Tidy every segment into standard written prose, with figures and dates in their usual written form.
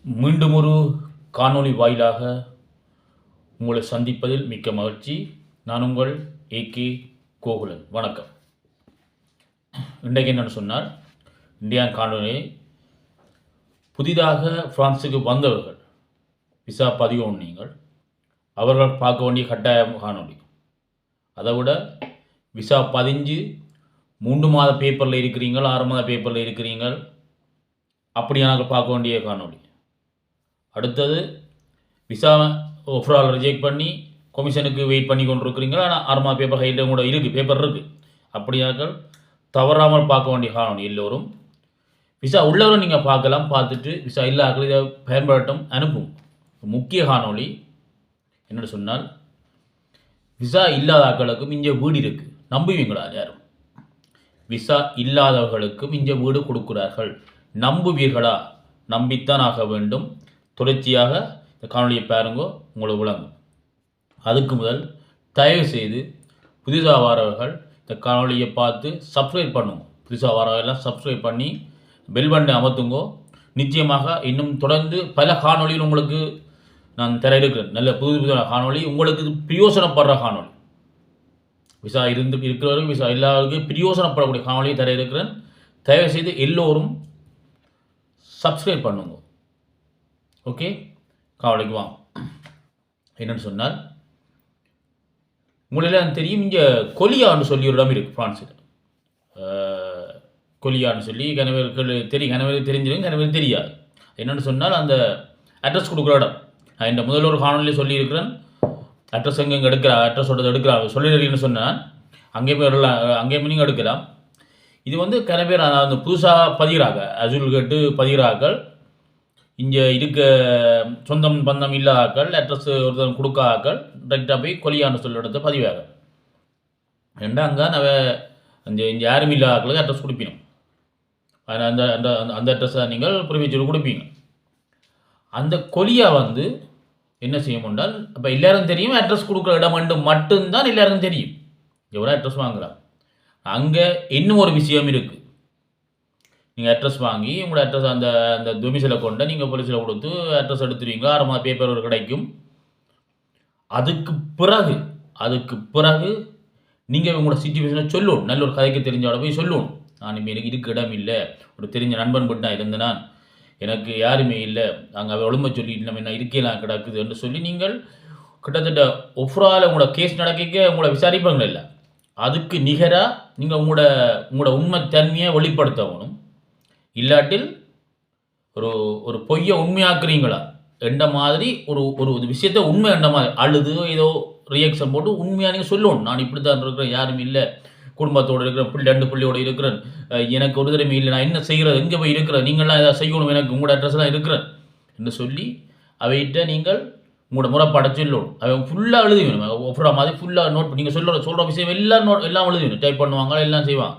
மீண்டும் ஒரு காணொளி வாயிலாக உங்களை சந்திப்பதில் மிக்க மகிழ்ச்சி. நான் உங்கள் ஏகே கோகுலன். வணக்கம். இன்றைக்கு என்னென்னு சொன்னால், இந்தியா காணொளி புதிதாக பிரான்ஸுக்கு வந்தவர்கள் விசா பதிவு நீங்கள் அவர்கள் பார்க்க வேண்டிய கட்டாயம் காணொளி. அதை விட விசா பதிஞ்சு 3 மாத பேப்பரில் இருக்கிறீங்கள், 6 மாத பேப்பரில் இருக்கிறீங்கள், அப்படியானாலும் பார்க்க வேண்டிய காணொளி. அடுத்தது விசா ஒஃபரால் ரிஜெக்ட் பண்ணி கமிஷனுக்கு வெயிட் பண்ணி கொண்டு இருக்கிறீங்களா, ஆனால் 6 மாத பேப்பர் கையில் கூட இருக்குது, பேப்பர் இருக்குது, அப்படியாக்கள் தவறாமல் பார்க்க வேண்டிய காணொளி. எல்லோரும் விசா உள்ளவரை நீங்கள் பார்க்கலாம், பார்த்துட்டு விசா இல்லாக்கள் இதை பயன்படுத்தும் அனுப்பும். முக்கிய காணொளி என்னென்னு சொன்னால், விசா இல்லாத ஆக்களுக்கும் இங்கே வீடு இருக்குது, நம்புவீங்களா? யாரும் விசா இல்லாதவர்களுக்கும் இங்கே வீடு கொடுக்கிறார்கள், நம்புவீர்களா? நம்பித்தான் ஆக வேண்டும். தொடர்ச்சியாக இந்த காணொலியை பாருங்கோ, உங்களுக்கு விளங்கும். அதுக்கு முதல் தயவு செய்து புதுசாக வரவர்கள் இந்த காணொலியை பார்த்து சப்ஸ்கிரைப் பண்ணுங்க. புதுசாக வரவர்கள்லாம் சப்ஸ்கிரைப் பண்ணி பெல் பட்டனை அமர்த்துங்கோ. நிச்சயமாக இன்னும் தொடர்ந்து பல காணொலிகள் உங்களுக்கு நான் தர இருக்கிறேன். நல்ல புது காணொலி, உங்களுக்கு பிரயோசனப்படுற காணொலி. விசா இருக்கிறவர்கள் விசா எல்லாருக்கும் பிரயோசனப்படக்கூடிய காணொலியை தர இருக்கிறேன். தயவு செய்து எல்லோரும் சப்ஸ்கிரைப் பண்ணுங்க. ஓகே, காவலைக்கு வாங்க. என்னென்னு சொன்னால், உங்களெல்லாம் தெரியும், இங்கே கொலியான்னு சொல்லி ஒரு இடம் இருக்குது ஃப்ரான்ஸில். கொலியான்னு சொல்லி கணவர்கள் தெரியும், கணவருக்கு தெரிஞ்சிடும், கணவருக்கு தெரியாது. என்னென்னு சொன்னால், அந்த அட்ரஸ் கொடுக்குற இடம். நான் இந்த முதல்ல ஒரு காணொலியில் சொல்லியிருக்கிறேன். அட்ரஸ் எங்கே எடுக்கிறா, அட்ரஸோட எடுக்கிறா சொல்லிடுறீங்கன்னு சொன்னால் அங்கே போய் அங்கே போய் நீங்கள் எடுக்கலாம். இது வந்து கணவர் அந்த புதுசாக பதிகிறாங்க, அசுல் கேட்டு பதிகிறாக்கள், இங்கே இருக்க சொந்தம் பந்தம் இல்லாதாக்கள், அட்ரஸ் ஒருத்தர் கொடுக்காக்கள் டைரெக்டாக போய் கொலியான்னு சொல்ல இடத்த பதிவாக. ஏன்னா அங்கே அந்த இங்கே யாரும் இல்லாதாக்களுக்கு அட்ரஸ் கொடுப்பினோம். அந்த அந்த அந்த அட்ரஸை நீங்கள் புரிவிச்சு கொடுப்பீங்க. அந்த கொலியா வந்து என்ன செய்யும் என்றால், அப்போ எல்லாரும் தெரியும், அட்ரஸ் கொடுக்குற இடம் மட்டும்தான் எல்லாருக்கும் தெரியும், எவ்வளோ அட்ரஸ் வாங்குறாங்க. அங்கே இன்னும் ஒரு விஷயம் இருக்குது. நீங்கள் அட்ரஸ் வாங்கி உங்களோட அட்ரஸ் அந்த அந்த டொமிசைலை கொண்டு நீங்கள் போலீஸில் கொடுத்து அட்ரஸ் எடுத்துருவீங்க, 6 மாத பேப்பர் கிடைக்கும். அதுக்கு பிறகு நீங்கள் உங்களோட சிச்சுவேஷனை சொல்லணும். நல்ல ஒரு கதைக்கு தெரிஞ்சோட போய் சொல்லணும். நான் இப்போ எனக்கு இருக்க இடம் இல்லை, ஒரு தெரிஞ்ச நண்பன் பட்டு நான் இருந்தேன், நான் எனக்கு யாருமே இல்லை, அங்கே ஒழுமை சொல்லிட்டு நம்ம என்ன இருக்கலாம் கிடக்குது என்று சொல்லி நீங்கள் கிட்டத்தட்ட ஒஃபரால் உங்களோட கேஸ் நடக்க உங்களை விசாரிப்பாங்க. இல்லை, அதுக்கு நிகராக நீங்கள் உங்களோட உண்மை தன்மையை வெளிப்படுத்தணும். இல்லாட்டில் ஒரு பொய்யை உண்மையாக்குறீங்களா என்ற மாதிரி ஒரு விஷயத்த உண்மை என்ற மாதிரி அழுது ஏதோ ரியாக்ஷன் போட்டு உண்மையாக நீங்கள் சொல்லணும். நான் இப்படி தான் இருக்கிறேன், யாரும் இல்லை, குடும்பத்தோடு இருக்கிறேன், 2 பிள்ளையோடு இருக்கிறேன், எனக்கு ஒரு திறமை இல்லை, நான் என்ன செய்கிறது, எங்கே போய் இருக்கிறேன், நீங்களாம் எதாவது செய்யணும், எனக்கு உங்களோட அட்ரஸ்லாம் இருக்கிறேன் என்று சொல்லி அவைகிட்ட நீங்கள் உங்களோட முறைப்பாடை சொல்லணும். அவன் ஃபுல்லாக எழுதி வேணும், ஒவ்வொரு மாதிரி ஃபுல்லாக நோட், நீங்கள் சொல்கிற விஷயம் எல்லாம் எழுதி வேணும், டைப் பண்ணுவாங்க, எல்லாம் செய்வாங்க.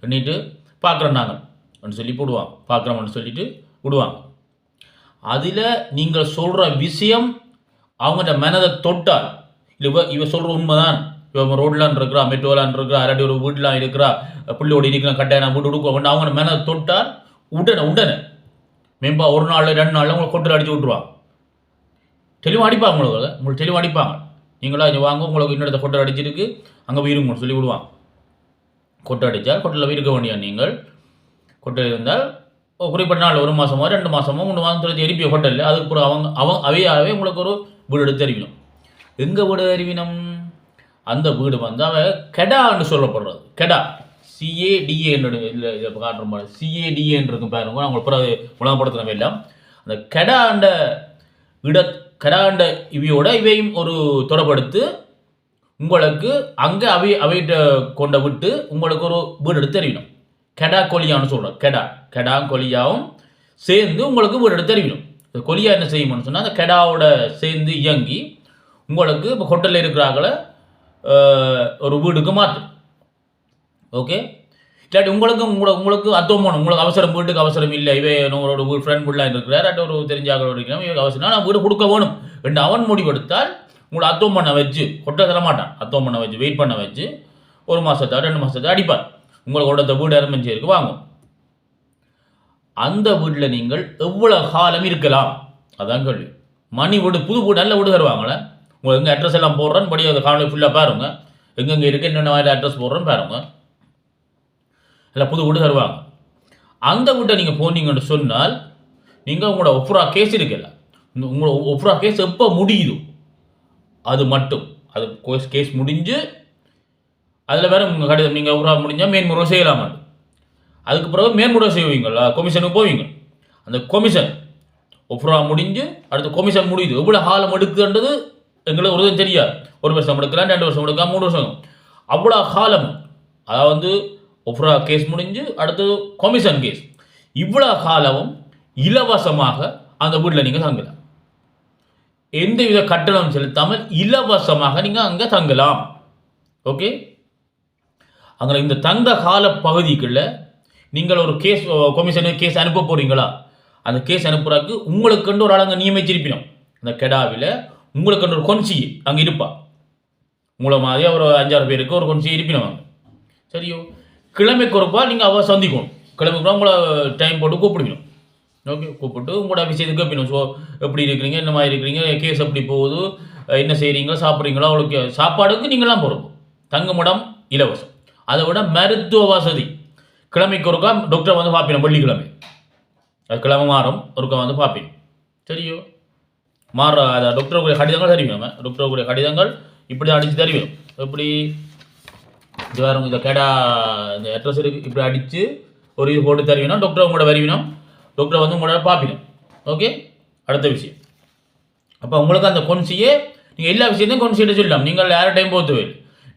பண்ணிட்டு பார்க்குறோம் நாங்கள் அப்படின்னு சொல்லி போடுவாங்க, பார்க்குறோம்னு சொல்லிட்டு விடுவாங்க. அதில் நீங்கள் சொல்கிற விஷயம் அவங்கள்ட்ட மனதை தொட்டால், இல்லை இவ சொல்கிற உண்மைதான், இவன் ரோட்லான் இருக்கிறா, மெட்ரோலான் இருக்கிறா, அல்லாட்டி ஒரு வீட்டிலாம் இருக்கிறா, பிள்ளையோடு இருக்கிறான், கட்டாயம் வீட்டு கொடுக்க அவங்க மனதை தொட்டால் உடனே மேம்பா 1 நாள் 2 நாளில் உங்களை கொட்டில் அடித்து விட்ருவாங்க. தெளிவாக அடிப்பாங்க, உங்களுக்கு தெளிவாக அடிப்பாங்க. நீங்களா இங்கே வாங்க, உங்களுக்கு இன்னொரு கொட்டை அடிச்சிருக்கு, அங்கே போய் இருங்கன்னு சொல்லி விடுவாங்க. கொட்டை அடித்தால் கொட்டையில் போய் இருக்க வேண்டிய நீங்கள், கொட்டை இருந்தால் குறிப்பிட்ட நாள் 1 மாதமோ 2 மாதமோ 3 மாதம் தொடர்ச்சி எரிப்பிய ஹோட்டலில், அதுக்கப்புறம் அவையாகவே உங்களுக்கு ஒரு வீடு எடுத்து அறிவினோம். எங்கே வீடு அறிவினம்? அந்த வீடு வந்து கெடான்னு சொல்லப்படுறது. கெடா, CADA இல்லை, இதை காட்டுற மாதிரி CADAன்னு இருக்கும் பாருங்க, அவங்களுக்கு பிறகு உலகப்படுத்தினவை எல்லாம். அந்த கெடாண்ட இவையோட இவையும் ஒரு தொடர்படுத்து உங்களுக்கு அங்கே அவைகிட்ட கொண்ட விட்டு உங்களுக்கு ஒரு வீடு எடுத்து அறிவினோம். கெடா கொலியான்னு சொல்கிறோம். கெடா கொலியாவும் சேர்ந்து உங்களுக்கு வீடு எடுத்து அறிவிடும். கொலியா என்ன செய்யும்னு சொன்னால், அந்த கெடாவோட சேர்ந்து இயங்கி உங்களுக்கு இப்போ ஹோட்டலில் இருக்கிறாங்கள ஒரு வீடுக்கு மாற்றும். ஓகே, இல்லாட்டி உங்களுக்கு அத்தோமோனும், உங்களுக்கு அவசரம், வீட்டுக்கு அவசரம் இல்லை, இவை உங்களோட ஃப்ரெண்ட் வீடெலாம் இருக்கிறார், அட் ஒரு தெரிஞ்சாக இருக்கிறோம், இவங்க அவசரம், நான் வீடு கொடுக்க வேணும் என்று அவன் முடிவெடுத்தால் உங்களை அத்தோம் பண்ண வச்சு, கொட்டை தர மாட்டான், அத்தோம் பண்ண வச்சு வெயிட் பண்ண வச்சு 1 மாதத்தை 2 மாதத்தை அடிப்பார். உங்களுக்கு வீடு அரமஞ்சி இருக்கு வாங்கும். அந்த வீட்டில் நீங்கள் எவ்வளோ காலம் இருக்கலாம், அதான் கேள்வி. மணி வீடு, புது வீடு, நல்ல வீடு தருவாங்களே. உங்களுக்கு எங்கே அட்ரஸ் எல்லாம் போடுறேன்னு படி அதை காலையில் ஃபுல்லாக பாருங்க, எங்கெங்கே இருக்குது, என்னென்ன மாதிரி அட்ரஸ் போடுறேன்னு பாருங்க, இல்லை புது வீடு தருவாங்க. அந்த வீட்டை நீங்கள் போனீங்கன்னு சொன்னால் நீங்கள் உங்களோட ஒஃப்ரா கேஸ் இருக்குல்ல, உங்களோட ஒஃப்ரா கேஸ் எப்போ முடியுது அது மட்டும், அது கேஸ் முடிஞ்சு அதில் வேறு உங்கள் கடிதம் நீங்கள் ஒஃப்ரா முடிஞ்சால் மேன்முறை செய்யலாமா, அதுக்கு பிறகு மேன்முறை செய்வீங்களா, கொமிஷனுக்கு போவீங்க. அந்த கொமிஷன் ஒஃப்ரா முடிஞ்சு அடுத்து கொமிஷன் முடியுது, எவ்வளோ காலம் எடுக்குன்றது எங்களுக்கு ஒரு தெரியாது. 1 வருஷம் எடுக்கலாம், 2 வருஷம் எடுக்கலாம், 3 வருஷம், அவ்வளோ காலம். அதாவது ஒஃப்ரா கேஸ் முடிஞ்சு அடுத்தது கொமிஷன் கேஸ், இவ்வளோ காலமும் இலவசமாக அந்த வீட்டில் நீங்கள் தங்கலாம். எந்தவித கட்டணம் செலுத்தாமல் இலவசமாக நீங்கள் அங்கே தங்கலாம். ஓகே, அங்கே இந்த தங்க கால பகுதிக்குள்ள நீங்கள் ஒரு கேஸ் கொமிஷனுக்கு கேஸ் அனுப்ப போகிறீங்களா, அந்த கேஸ் அனுப்புறதுக்கு உங்களுக்கு ஒரு ஆள் அங்கே நியமிச்சிருப்பினோம். அந்த கெடாவில் உங்களுக்கு ஒரு கொன்சி அங்கே இருப்பா, உங்களை மாதிரி ஒரு 5-6 பேருக்கு ஒரு கொன்சி இருப்பினோம் அங்கே. சரியோ, கிழமைக்கு ஒருப்பா நீங்கள் அவள் சந்திக்கணும், கிழமைக்கு உங்களை டைம் போட்டு கூப்பிடுக்கணும். ஓகே, கூப்பிட்டு உங்களோட விஷயத்துக்கு கேட்பினோம். ஸோ எப்படி இருக்கிறீங்க, என்ன மாதிரி இருக்கிறீங்க, கேஸ் எப்படி போகுது, என்ன செய்கிறீங்களா, சாப்பிட்றீங்களா, அவளுக்கு சாப்பாடுக்கு நீங்களாம் போகிறோம். தங்குமிடம் இலவசம். அதை விட மருத்துவ வசதி, கிழமைக்கு ஒருக்கா டாக்டர் வந்து பார்ப்பினோம், வெள்ளிக்கிழமை அது கிழமை மாறும் ஒருக்கா வந்து பார்ப்பினோம். சரியோ, மாற அதை டாக்டருக்குரிய கடிதங்கள் தருவினோம், டாக்டருக்குரிய கடிதங்கள் இப்படி தான் அடித்து தருவினோம். எப்படி இது வேறு இந்த கேடா இந்த அட்ரஸ் இருக்குது இப்படி அடித்து ஒரு இது போட்டு தருவினோம், டாக்டர் உங்களோட வருவினோம், டாக்டரை வந்து உங்களோட பார்ப்பினோம். ஓகே, அடுத்த விஷயம். அப்போ உங்களுக்கு அந்த கொன்சியே நீங்கள் எல்லா விஷயத்தையும் கொன்சியிட்ட சொல்லலாம். நீங்கள் யார டைம் போத்துவே,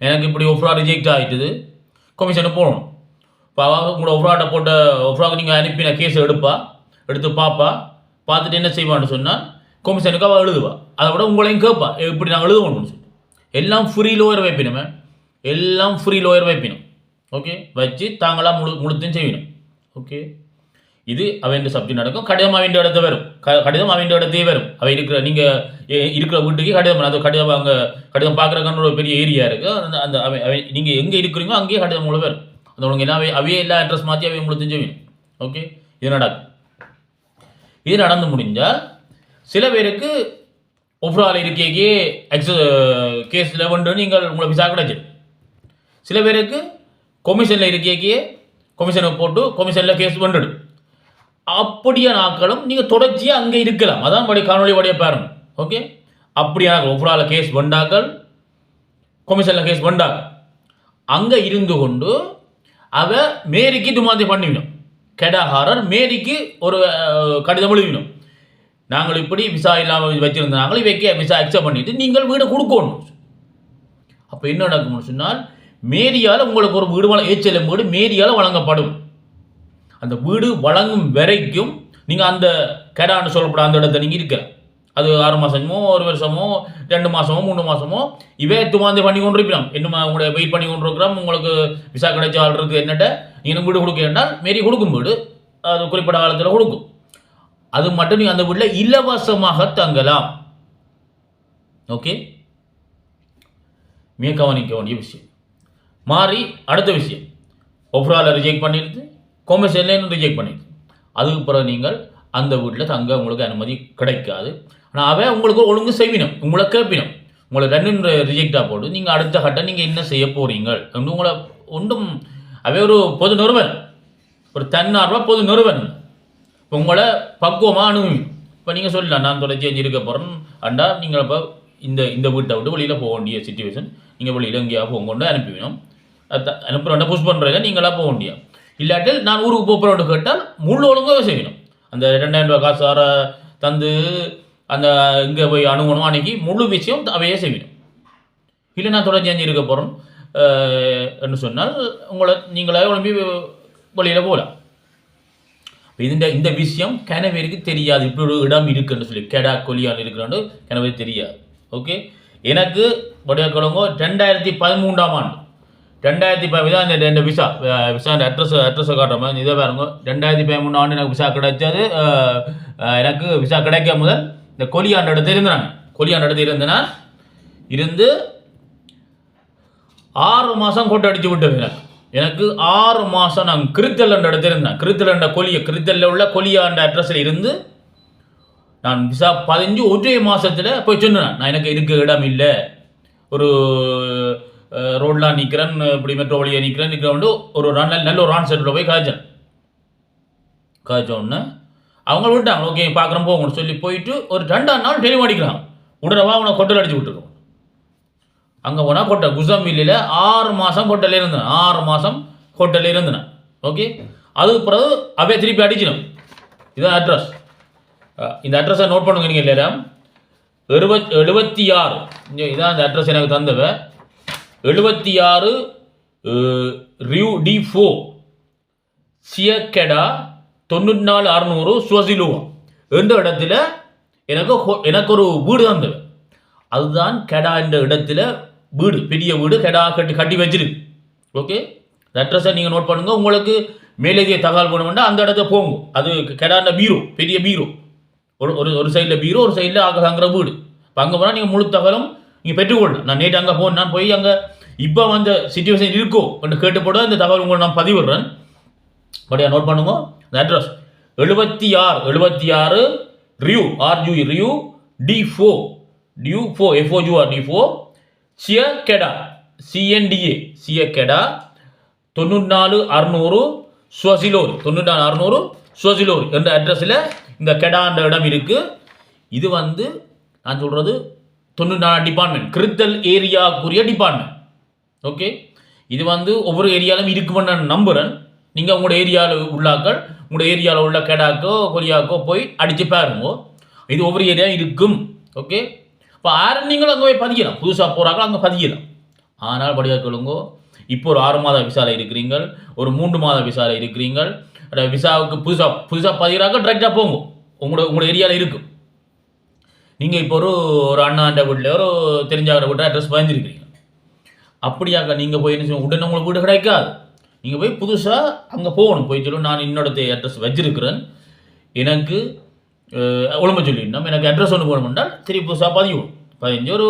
எனக்கு இப்படி ஒஃப்ரா ரிஜெக்ட் ஆகிட்டுது, கொமிஷனுக்கு போகணும். இப்போ உங்களோட ஒஃப்ராட்டை போட்ட ஒஃப்ராவுக்கு நீங்கள் அனுப்பின கேஸை எடுத்து பார்த்துட்டு என்ன செய்வான்னு சொன்னால் கொமிஷனுக்கு அவள் எழுதுவா. அதை விட உங்களையும் கேட்பா, எப்படி நாங்கள் எழுதுவோம்னு சொல்லி. எல்லாம் ஃப்ரீ லோயர் வைப்பினோமே, எல்லாம் ஃப்ரீ லோயர் வைப்பினோம். ஓகே, வச்சு தாங்களாக முழுத்தையும் செய்யணும். ஓகே, இது அவன் சப்ஜெக்ட் நடக்கும். கடிதம் அவன் இடத்த வரும், கடிதம் அவன் இடத்தையே வரும். அவை இருக்கிற நீங்கள் இருக்கிற வீட்டுக்கு கடிதம், அந்த கடிதம் அங்கே கடிதம் பார்க்குறக்கான ஒரு பெரிய ஏரியா இருக்குது. அந்த அவை நீங்கள் எங்கே இருக்கிறீங்களோ அங்கேயே கடிதம் மூலம் வரும். அந்த உங்களுக்கு எல்லாம் அவையே எல்லா அட்ரஸ் மாற்றி அவை உங்களுக்கு செய்யணும். ஓகே, இது நடக்கும். இது நடந்து முடிஞ்சால் சில பேருக்கு ஒஃப்ரால் இருக்கையே கேஸில் வந்து நீங்கள் உங்களை விசா கிடைச்சிடும். சில பேருக்கு கொமிஷனில் இருக்கையே கொமிஷனுக்கு போட்டு கொமிஷனில் கேஸ் வந்துடும். அப்படியான ஆட்களும் நீங்கள் தொடர்ச்சியாக அங்கே இருக்கலாம். அதான் படி காணொலி வழியாக பாருங்க. ஓகே, அப்படியான ஒஃப்ரால கேஸ் வந்தாக்கள், கொமிஷனில் கேஸ் வந்தாக்கள் அங்கே இருந்து கொண்டு அவ மேரிக்கு துமாந்தி பண்ணிவிடும். கெடாஹாரர் மேரிக்கு ஒரு கடிதம் எழுதினோம், நாங்கள் இப்படி விசா இல்லாமல் வச்சுருந்தாங்க, இவைக்கு விசா அக்செப்ட் பண்ணிவிட்டு நீங்கள் வீடை கொடுக்கணும். அப்போ என்ன நடக்கும்னு சொன்னால் மேரியால் உங்களுக்கு ஒரு வீடு ஏச்சலம் வீடு மேரியால் வழங்கப்படும். அந்த வீடு வழங்கும் வரைக்கும் நீங்கள் அந்த கெடான்னு சொல்லப்பட அந்த இடத்த நீங்கள் இருக்கலாம். அது 6 மாதமோ 1 வருஷமோ 2 மாதமோ 3 மாதமோ இவே துமாந்தி பண்ணி கொண்டு இருப்பினோம். இன்னும் உங்களை வெயிட் பண்ணி கொண்டு இருக்கிறோம். உங்களுக்கு விசா கிடைச்ச ஆள் இருக்குது, என்னட்ட நீங்கள் வீடு கொடுக்க வேண்டால் மாரி கொடுக்கும் வீடு, அது குறிப்பிட்ட காலத்தில் கொடுக்கும். அது மட்டும் நீங்கள் அந்த வீட்டில் இலவசமாக தங்கலாம். ஓகே, மிக கவனிக்க வேண்டிய விஷயம். மாறி அடுத்த விஷயம், ஒஃப்ரால ரிஜெக்ட் பண்ணிடுது, கொமர்ஷியல்லேருந்து ரிஜெக்ட் பண்ணிடுது. அதுக்கு பிறகு நீங்கள் அந்த வீட்டில் தங்க உங்களுக்கு அனுமதி கிடைக்காது. ஆனால் அவன் உங்களுக்கு ஒழுங்கு செய்வினோம், உங்களை கேட்பினோம், உங்களை 2 ரிஜெக்டாக போட்டு நீங்கள் அடுத்த கட்டம் நீங்கள் என்ன செய்ய போகிறீங்க என்று உங்களை ஒன்றும் அவை ஒரு பொது நிறுவனம், ஒரு தன்னார்வ பொது நிறுவனம். இப்போ உங்களை பக்குவமாக அணுகும். இப்போ நீங்கள் சொல்லலாம் நான் தொடர்ச்சி இருக்க போகிறேன் அண்டா, நீங்கள் இப்போ இந்த வீட்டை விட்டு வெளியில் போக வேண்டிய சிச்சுவேஷன், நீங்கள் வெளியில் எங்கேயாவது போக கொண்டு அனுப்பிவினோம், அனுப்புகிறோண்ட புஷ் பண்ணுறீங்க, நீங்களாக போக வேண்டிய. இல்லாட்டில் நான் ஊருக்கு போகிறோன்னு கேட்டால் முழு ஒழுங்காக செய்யணும். அந்த 2000 ரூபா காசு வர தந்து அந்த இங்கே போய் அணுகணும், அன்றைக்கி முழு விஷயம் அவையே செய்யணும். இல்லை நான் தொடர்ச்சி இருக்க போகிறோம் என்று சொன்னால் உங்களை நீங்களே உடம்பி வெளியில் போகலாம். இந்த விஷயம் கனவேருக்கு தெரியாது, இப்படி ஒரு இடம் இருக்குன்னு சொல்லி கெடா கொலியால் இருக்கிறான்னு கனவே தெரியாது. ஓகே, எனக்கு வடிவக்கிழங்கோ 2013ஆம் ஆண்டு 2013 தான் இந்த விசா அட்ரஸை காட்டுற மாதிரி இதை பாருங்க. 2013 ஆண்டு எனக்கு விசா கிடைச்சது. எனக்கு விசா கிடைக்க முதல் இந்த கொலியாண்ட இடத்துல இருந்தாங்க. கொலியாண்ட இடத்துல இருந்து 6 மாதம் கொட்டை அடித்து விட்டது. எனக்கு எனக்கு 6 மாதம் நான் கிருத்தல் என்ற இடத்துல இருந்தேன். கிருத்தல் என்ற கிருத்தலில் உள்ள கொலியா என்ற அட்ரஸில் இருந்து நான் விசா 15 ஒரே மாதத்தில் போய் சொன்னேன். நான் எனக்கு இருக்க இடம் இல்லை, ஒரு ரோட்லாம் நிற்கிறேன், இப்படி மெட்ரோ வழியாக நிற்கிறேன் ஒரு நல்ல ஒரு ஆன்சர்ட்டில் போய் காய்ச்ச உடனே அவங்க விட்டாங்க. ஓகே பார்க்குறோம் போகணும் சொல்லி போயிட்டு ஒரு 2ஆம் நாள் டெலிவரி அடிக்கிறாங்க. உடனே அவனை கொட்டல் அடிச்சு விட்டுருக்கோம். அங்கே போனால் கொட்டை குசம்பில்லியில் 6 மாதம் கொட்டையில் இருந்தேன். 6 மாதம் கொட்டையில் இருந்தேன். ஓகே, அதுக்கு பிறகு அவே திருப்பி அடிச்சிடும். இதுதான் அட்ரஸ். இந்த அட்ரஸை நோட் பண்ணுங்க நீங்கள் இல்லையா. 76 இதான் இந்த அட்ரஸ் எனக்கு தந்தவ. 76 ரியூ டி 4 சியக்கெடா 94600 சுவசிலுவா என்ற இடத்துல எனக்கு ஒரு வீடு தந்தவ. அதுதான் கெடா என்ற இடத்துல வீடு, பெரிய வீடு கெடா கட்டி வச்சிருக்கு. ஓகே, இந்த அட்ரஸை நீங்கள் நோட் பண்ணுங்கள். உங்களுக்கு மேலதிக தகவல் வேணும்னா அந்த இடத்த போங்க. அது கெடாண்ட பீரோ, பெரிய பீரோ, ஒரு சைடில் பீரோ, ஒரு சைடில் அங்குற வீடு. இப்போ அங்கே போனால் நீங்கள் முழு தகவலும் நீங்கள் பெற்றுக்கொள்ளலாம். நான் நேற்று அங்கே போனேன். நான் போய் அங்கே இப்போ அந்த சிச்சுவேஷன் இருக்கோ என்று கேட்டு போட இந்த தகவல் உங்களுக்கு நான் பதிவிடுறேன். படியா நோட் பண்ணுங்க. இந்த அட்ரஸ் 76 ரியூ D4 FOUR சியக்கெடா சியக்கெடா 94600 சுவசிலோர் 94600 சுவசிலோர் என்ற அட்ரஸில் இந்த கெடான்ற இடம் இருக்குது. இது நான் சொல்கிறது 94 டிபார்ட்மெண்ட், கிருத்தல் ஏரியாக்குரிய டிபார்ட்மெண்ட். ஓகே, இது ஒவ்வொரு ஏரியாவிலும் இருக்குமென்னு நான் நம்புகிறேன். நீங்கள் உங்களோட ஏரியாவில் உள்ளாக்கள், உங்களோட ஏரியாவில் உள்ள கெடாக்கோ கொரியாக்கோ போய் அடித்து பாருங்க. இது ஒவ்வொரு ஏரியா இருக்கும். ஓகே, இப்போ நீங்களும் அங்கே போய் பதிக்கலாம். புதுசாக போகிறாங்களோ அங்கே பதிக்கலாம். ஆனால் படியாக கேளுங்க, இப்போ ஒரு 6 மாத விசாவில் இருக்கிறீங்கள், ஒரு 3 மாத விசாவில் இருக்கிறீங்கள். விசாவுக்கு புதுசாக பதிகிறாக்க டைரெக்டாக போங்க. உங்களோட ஏரியாவில் இருக்கும். நீங்கள் இப்போ ஒரு அண்ணாண்ட வீட்டில் ஒரு தெரிஞ்சாகிற வீட்டில் அட்ரஸ் பயந்துருக்கிறீங்க. அப்படியாக்க நீங்கள் போய் என்ன செய்ய உடனே உங்களுக்கு வீடு கிடைக்காது. நீங்கள் போய் புதுசாக அங்கே போகணும். போய் சொல்லணும், நான் என்னோட அட்ரஸ் வச்சிருக்கிறேன், எனக்கு ஒழுங்காக சொல்லிடணும், எனக்கு அட்ரஸ் ஒன்று போகணும்னால் திருப்பி புதுசாக பதிஞ்சு ஒரு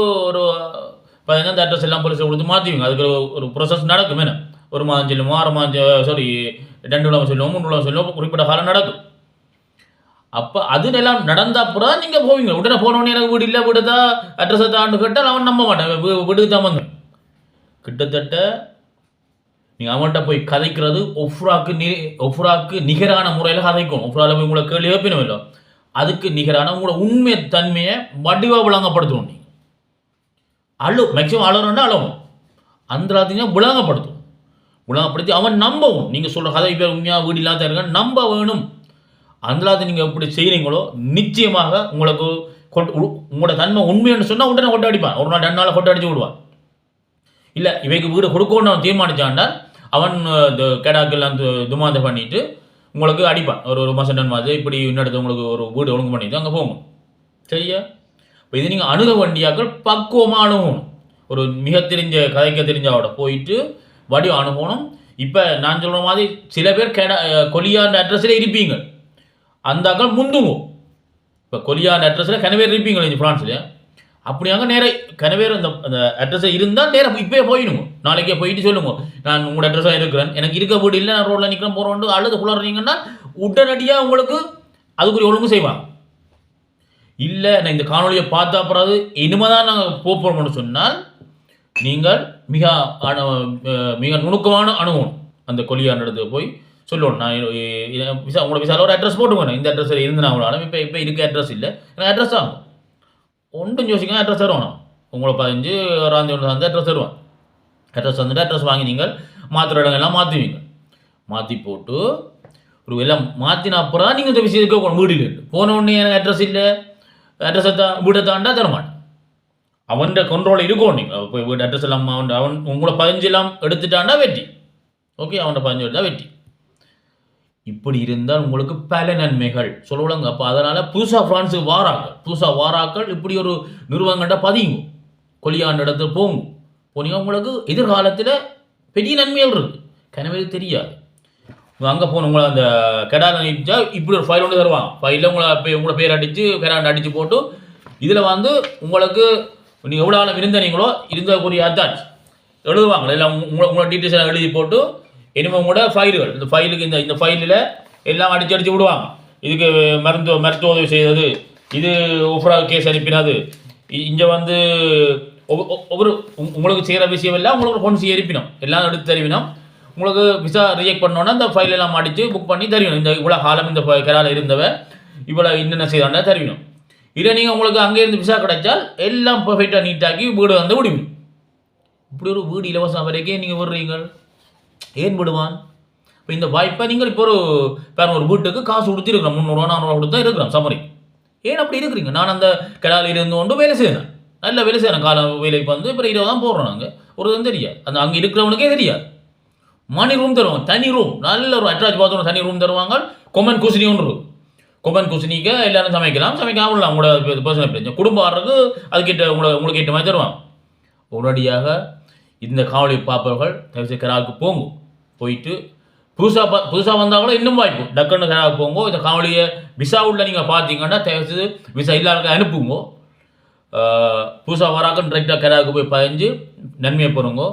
15 அந்த அட்ரஸ் எல்லாம் போலீஸை கொடுத்து மாற்றுவீங்க. அதுக்கு ஒரு ப்ரொசஸ் நடக்கும். என்ன 1 மாதம் சொல்லுவோம், 6 மாதம் 2 விழாவும் சொல்லுவோம், 3 விழாவும் சொல்லுவோம், குறிப்பிட்ட காலம் நடக்கும். அப்போ அது எல்லாம் நடந்த அப்புறம் நீங்கள் போவீங்க. உடனே போனோடனே எனக்கு வீடு இல்லை, வீடு தான் அட்ரஸை தாண்டு கேட்டால் அவன் நம்ப மாட்டேன், வீட்டுக்கு தான் வந்து கிட்டத்தட்ட நீங்கள் அவன்கிட்ட போய் கதைக்கிறது ஒஃப்ராக்கு நிகரான முறையில் கதைக்கும். ஒஃப்ராவில் போய் உங்களை கேள்வி எழுப்பினோம் இல்லை, அதுக்கு நிகரான உங்களோட உண்மை தன்மையை வடிவாக விளங்கப்படுத்தணும். நீங்கள் மேக்சிமம் அழகணும்னா அழகும், அந்த எல்லாத்தையும் விளங்கப்படுத்தி அவன் நம்பவும். நீங்கள் சொல்கிற கதை பேர் உண்மையாக வீடு இல்லாத இருக்க நம்ப வேணும். அந்த எல்லாத்தையும் நீங்கள் எப்படி செய்கிறீங்களோ நிச்சயமாக உங்களுக்கு உங்களோட தன்மை உண்மைன்னு சொன்னால் உடனே கொட்டை அடிப்பான். ஒரு நாள் 2 நாள் கொட்டை அடித்து விடுவான். இல்லை இவைக்கு வீடு கொடுக்கணும்னு அவன் தீர்மானிச்சான்டால் அவன் கெடாக்கெல்லாம் துமாந்த பண்ணிட்டு உங்களுக்கு அடிப்பான். ஒரு மாதம் 2 மாதம் இப்படி இன்னொருத்த உங்களுக்கு ஒரு வீடு ஒழுங்கு பண்ணிட்டு அங்கே போகும். சரியா? இப்போ இது நீங்கள் அணுக வேண்டியாக்கள் பக்குவமாக அணுகணும். ஒரு மிக கதைக்க தெரிஞ்சவோட போயிட்டு வடிவம் அணுகணும். இப்போ நான் சொல்கிற மாதிரி சில பேர் கொலியாண்ட அட்ரஸில் இருப்பீங்க, அந்த அக்கள் முந்துங்கும். இப்போ கொலியாண்ட அட்ரஸில் கனவேர் இருப்பீங்க இங்கே ஃப்ரான்ஸில். அப்படியாங்க நேராக கனவேர் அந்த அட்ரஸை இருந்தால் நேராக இப்போயே போயிடுங்க. நாளைக்கே போயிட்டு சொல்லுங்க, நான் உங்களோட அட்ரஸாக இருக்கிறேன், எனக்கு இருக்க வீடு இல்லை, நான் ரோட்டில் நிற்கிறேன் போகிறோண்டு அழுது குளறீங்கன்னா உடனடியாக உங்களுக்கு அதுக்குரிய ஒழுங்கு செய்வாங்க. இல்லை நான் இந்த காணொலியை பார்த்தா அப்புறம் இனிமேல் தான் நாங்கள் போகிறோம்னு சொன்னால் நீங்கள் மிக நுணுக்கமான அணுகணும். அந்த கொலியாண்ட இடத்துக்கு போய் சொல்லணும், நான் உங்களோட விசாவில் ஒரு அட்ரஸ் போட்டுக்கணும், இந்த அட்ரஸில் இருந்து நான் அவ்வளோ இப்போ இருக்க அட்ரஸ் இல்லை, எனக்கு அட்ரஸ் ஆகும் ஒன்றும் யோசிக்க அட்ரஸ் தருவோம். நான் உங்களை 15 1 அட்ரஸ் தருவேன். அட்ரஸ் வந்துட்டு அட்ரஸ் வாங்கி நீங்கள் மாற்றுற இடங்கள்லாம் மாற்றுவீங்க. மாற்றி போட்டு ஒரு எல்லாம் மாற்றின அப்புறம் நீங்கள் இந்த விஷயத்துக்கு வீடு இல்லை போன உடனே எனக்கு அட்ரஸ் இல்லை, அட்ரஸை வீடை தாண்டா தரமாட்டேன். அவன் கண்ட்ரோல் இருக்கும். நீங்கள் போய் வீடு அட்ரஸ் எல்லாம் அவன் உங்களை 15 எல்லாம் எடுத்துட்டாண்டா வெற்றி. ஓகே, அவன்கிட்ட 15 எடுத்தால் வெற்றி. இப்படி இருந்தால் உங்களுக்கு பல நன்மைகள் சொல்லுவாங்க. அப்போ அதனால் புதுசாக ஃப்ரான்ஸுக்கு வாராக்கள் இப்படி ஒரு நிறுவனங்கள்ட்ட பதியுங்க, கொலியாண்ட இடத்துல போனீங்க. உங்களுக்கு எதிர்காலத்தில் பெரிய நன்மைகள் இருக்குது, கனவே தெரியாது. அங்கே போன உங்களை அந்த கெடால நிச்சா இப்படி ஒரு ஃபைல் ஒன்று தருவாங்க. ஃபைலில் உங்களை பேர் அடித்து கெடாண்ட அடித்து போட்டு இதில் உங்களுக்கு நீங்கள் எவ்வளோ ஆளும் இருந்தீங்களோ இருந்தக்கூடிய அத்தாட்சி எழுதுவாங்க. எல்லாம் உங்களோட டீட்டெயில்ஸ் எல்லாம் எழுதி போட்டு இனிமேல் கூட ஃபைலுகள் இந்த ஃபைலுக்கு இந்த ஃபைலில் எல்லாம் அடிச்சு விடுவாங்க. இதுக்கு மருத்துவ உதவி செய்தது, இது ஒஃப்ரா கேஸ் அனுப்பினது, இங்கே வந்து ஒவ்வொரு உங்களுக்கு செய்கிற விஷயம் எல்லாம் உங்களுக்கு கொண்டு செய்ய இருப்பினோம், எல்லாம் எடுத்து தருவினோம். உங்களுக்கு விசா ரிஜெக்ட் பண்ணோன்னா இந்த ஃபைல் எல்லாம் அடித்து புக் பண்ணி தருவினோம். இந்த இவ்வளோ காலம் இந்த கெரால இருந்தவ இவ்வளோ என்னென்ன செய்தாண்டா தருவினோம். இல்லை நீங்கள் உங்களுக்கு அங்கே இருந்து விசா கிடைச்சால் எல்லாம் பர்ஃபெக்டாக நீட்டாக்கி வீடு வந்து விடுவீங்க. இப்படி ஒரு வீடு இலவசம் வரைக்கும் நீங்கள் விடுறீங்க, ஏன் விடுவான்? இப்போ இந்த வாய்ப்பை நீங்கள் இப்போ ஒரு வீட்டுக்கு காசு கொடுத்து இருக்கிறோம், 300 400 கொடுத்து தான் இருக்கிறோம் சமரி. ஏன் அப்படி இருக்கிறீங்க? நான் அந்த கெடாலில் இருந்து கொண்டு வேலை செய்யணும், நல்ல வேலை செய்யணும். கால வேலைக்கு வந்து இப்போ 20 தான் போடுறோம். நாங்கள் ஒரு இதுவும் தெரியாது, அந்த அங்கே இருக்கிறவனுக்கே தெரியாது. மணி ரூம் தருவாங்க, தனி ரூம், நல்ல ஒரு அட்ராக்ட் பாத்ரூம் தனி ரூம் தருவாங்க. கொமன் குசினி ஒன்று இருக்கும், கொமன் குசினிக்கு எல்லாரும் சமைக்காமல் விடலாம். உங்களோட பர்சனல் பிரச்சனை குடும்பம் ஆடுறது அதுக்கிட்ட உங்களுக்கு ஏற்ற மாதிரி தருவாங்க. உடனடியாக இந்த காவலி பார்ப்பவர்கள் தயவுசெய்து கெராவுக்கு போங்க. போயிட்டு புதுசாக வந்தாங்களோ இன்னும் வாய்ப்பு, டக்குன்னு கெராவுக்கு போங்க. இந்த காவலியை விசா உள்ள நீங்கள் பார்த்தீங்கன்னா தயவுசெய்து விசா இல்லாத அனுப்புங்க. புதுசாக வராக்கன்னு டிரெக்டாக கெராவுக்கு போய் பதிஞ்சு நன்மையை பெறுங்க.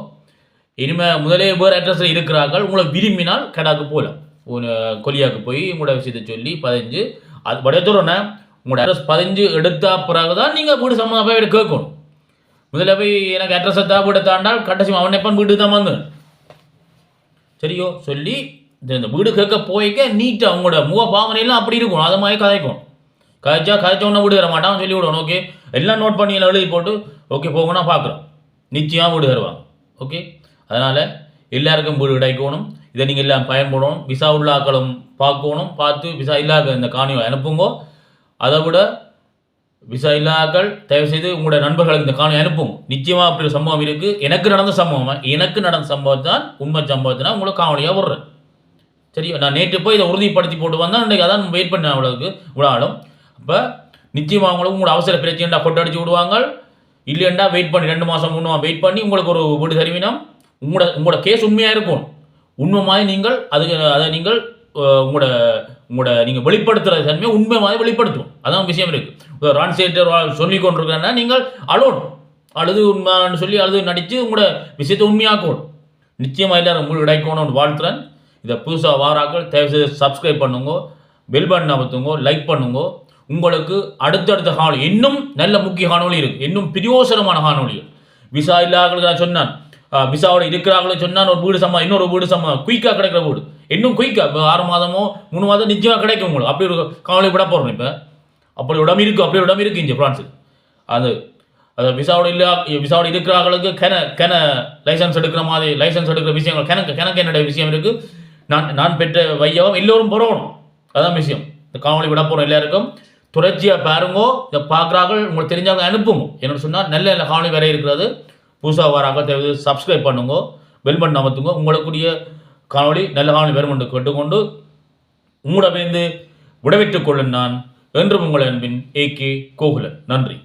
இனிமேல் முதலே வேறு அட்ரஸில் இருக்கிறார்கள், உங்களை விரும்பினால் கெடாவுக்கு போகலாம். கொலியாவுக்கு போய் உங்களோட விஷயத்தை சொல்லி பதிஞ்சு அது படையத்தோடனே உங்களோட அட்ரஸ் பதிஞ்சு எடுத்த பிறகு தான் நீங்கள் வீடு சம்மந்தமாக போய் கேட்கணும். முதல்ல போய் எனக்கு அட்ரஸை வீட்டை தாண்டால் கடைசி அவன் எப்போ வீட்டுக்கு தான் வந்து சரியோ சொல்லி இந்த வீடு கேட்க போய்க்க நீட்டாக அவங்களோட முக பாவனையெல்லாம் அப்படி இருக்கும். அதை மாதிரி கதைக்கும், கதைச்சோன்னா வீடு தர மாட்டான் சொல்லி விடணும். ஓகே, எல்லாம் நோட் பண்ணி எல்லாம் எழுதி போட்டு ஓகே போகணும்னா பார்க்குறோம், நிச்சயமாக வீடு தருவாங்க. ஓகே, அதனால் எல்லாருக்கும் வீடு கிடைக்கணும். இதை நீங்கள் எல்லாம் பயன்படணும். விசா உள்ளாக்களும் பார்க்கணும், பார்த்து விசா இல்லாத இந்த காணியை அனுப்புங்கோ. அதை விட விசா இல்லாக்கள் தயவுசெய்து உங்களோட நண்பர்களுக்கு இந்த காணியை அனுப்புங்க. நிச்சயமாக அப்படி ஒரு சம்பவம் இருக்குது. எனக்கு நடந்த சம்பவம் தான் உண்மை சம்பவத்தினா உங்களுக்கு காவலியாக விடுறேன். சரி, நான் நேற்று போய் இதை உறுதிப்படுத்தி போட்டு வந்தால் இன்றைக்கு அதான் வெயிட் பண்ணேன் அவ்வளோக்கு விடாலும். அப்போ நிச்சயமாக உங்களுக்கு உங்களோட அவசர பிரச்சனைடா கொண்டு அடிச்சு விடுவாங்க. இல்லைண்டா வெயிட் பண்ணி 2 மாதம் 3 மாதம் வெயிட் பண்ணி உங்களுக்கு ஒரு வீடு தருவினம். உங்களோட கேஸ் உண்மையாக இருக்கும், உண்மை மாதிரி நீங்கள் அதை நீங்கள் உங்களோட நீங்கள் வெளிப்படுத்துகிற தன்மையை உண்மை மாதிரி வெளிப்படுத்தும். அதான் விஷயம் இருக்குது. ரான்சேட்டர் சொல்லி கொண்டிருக்கேன்னா நீங்கள் அழுது உண்மைன்னு சொல்லி அழுது நடித்து உங்களோட விஷயத்தை உண்மையாக்கணும். நிச்சயமாக எல்லாரும் உங்களுக்கு கிடைக்கணும்னு வாழ்த்துறேன். இதை புதுசாக வாராக்கள் தயவுசெய்து சப்ஸ்கிரைப் பண்ணுங்க, பெல் பட்டன் அமுத்துங்க, லைக் பண்ணுங்க. உங்களுக்கு அடுத்தடுத்த காணொலி இன்னும் நல்ல முக்கிய காணொலி இருக்குது, இன்னும் பிரயோசனமான காணொலிகள். விசா இல்லாதவர்களுக்கு நான் சொன்னான், விசாவோட இருக்கிறாங்களோ சொன்னால் ஒரு வீடு இன்னொரு வீடு குயிக்காக கிடைக்கிற வீடு, இன்னும் குயிக்காக 6 மாதமோ 3 மாதம் நிச்சயமாக கிடைக்கும் உங்களுக்கு. அப்படி ஒரு காணொலி விட போகிறோம். இப்போ அப்படி இடம் இருக்குது இங்கே ஃப்ரான்ஸுக்கு. அது விசாவோட இருக்கிறவர்களுக்கு கென லைசன்ஸ் எடுக்கிற மாதிரி லைசன்ஸ் எடுக்கிற விஷயங்கள் கணக்கு என்னுடைய விஷயம் இருக்குது. நான் பெற்ற வையவம் எல்லோரும் போகிறோம், அதான் விஷயம். இந்த காணொலி விட போகிறோம். எல்லாருக்கும் தொடர்ச்சியாக பாருங்கோ. இதை பார்க்குறார்கள் உங்களுக்கு தெரிஞ்சவங்க அனுப்புங்க. என்னோட சொன்னால் நல்ல காணொலி வேற இருக்கிறது. புதுசாக வராங்க தேவை சப்ஸ்கிரைப் பண்ணுங்க, பெல் பட்டன் அமர்த்துங்க. உங்களுக்குரிய காணொலி நல்ல காணொலி வரும் என்று கேட்டுக்கொண்டு உங்களிடமிருந்து விடைபெற்றுக் கொள்ளும் நான் என்றும் உங்கள் அன்பின் AK கோகுலன். நன்றி.